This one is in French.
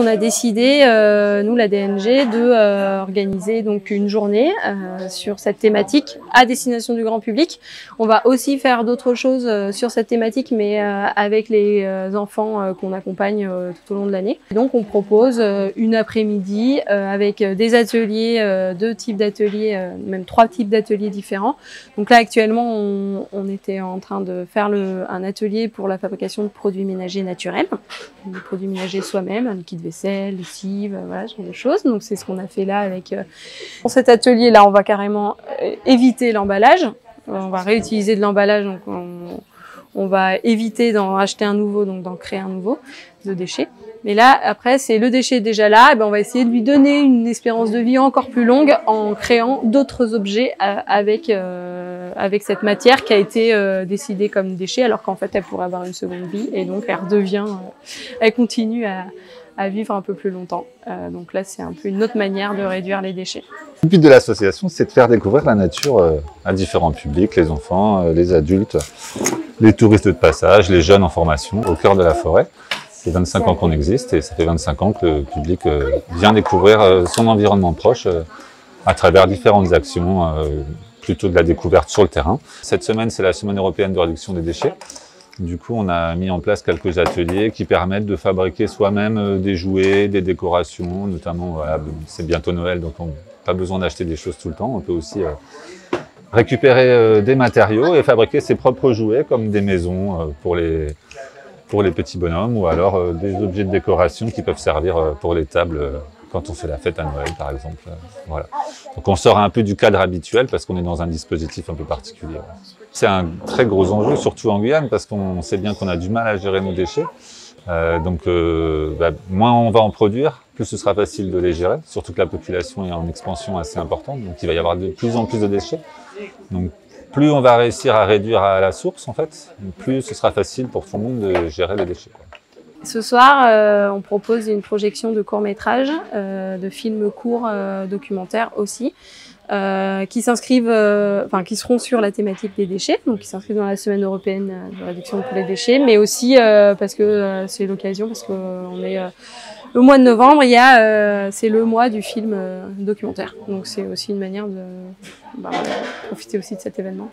on a décidé, nous la DNG, de organiser donc une journée sur cette thématique à destination du grand public. On va aussi faire d'autres choses sur cette thématique, mais avec les enfants qu'on accompagne tout au long de l'année. Donc on propose une après-midi avec des ateliers, 2 types d'ateliers, même 3 types d'ateliers différents. Donc là actuellement on était en train de faire un atelier pour la fabrication de produits ménagers naturels, des produits ménagers soi-même, un liquide vaisselle, lessive, voilà, ce genre de choses. Donc c'est ce qu'on a fait là avec. Pour cet atelier-là, on va carrément éviter l'emballage. On va réutiliser de l'emballage, donc on va éviter d'en acheter un nouveau, donc d'en créer un nouveau de déchets. Mais là, après, c'est le déchet déjà là, et ben on va essayer de lui donner une espérance de vie encore plus longue en créant d'autres objets avec cette matière qui a été décidée comme déchet, alors qu'en fait, elle pourrait avoir une seconde vie, et donc elle redevient, elle continue à vivre un peu plus longtemps. Donc là, c'est un peu une autre manière de réduire les déchets. Le but de l'association, c'est de faire découvrir la nature à différents publics, les enfants, les adultes, les touristes de passage, les jeunes en formation, au cœur de la forêt. Ça fait 25 ans qu'on existe et ça fait 25 ans que le public vient découvrir son environnement proche à travers différentes actions, plutôt de la découverte sur le terrain. Cette semaine, c'est la semaine européenne de réduction des déchets. Du coup, on a mis en place quelques ateliers qui permettent de fabriquer soi-même des jouets, des décorations, notamment, voilà, c'est bientôt Noël, donc on n'a pas besoin d'acheter des choses tout le temps. On peut aussi récupérer des matériaux et fabriquer ses propres jouets, comme des maisons pour les petits bonhommes, ou alors des objets de décoration qui peuvent servir pour les tables quand on fait la fête à Noël, par exemple. Voilà. Donc on sort un peu du cadre habituel parce qu'on est dans un dispositif un peu particulier. C'est un très gros enjeu, surtout en Guyane, parce qu'on sait bien qu'on a du mal à gérer nos déchets. Moins on va en produire, plus ce sera facile de les gérer, surtout que la population est en expansion assez importante, donc il va y avoir de plus en plus de déchets. Donc plus on va réussir à réduire à la source, en fait, plus ce sera facile pour tout le monde de gérer les déchets. Ce soir, on propose une projection de courts-métrages, de films courts documentaires aussi, qui seront sur la thématique des déchets, donc qui s'inscrivent dans la semaine européenne de réduction pour les déchets, mais aussi parce que c'est l'occasion, parce qu'on est le mois de novembre, c'est le mois du film documentaire, donc c'est aussi une manière de profiter aussi de cet événement.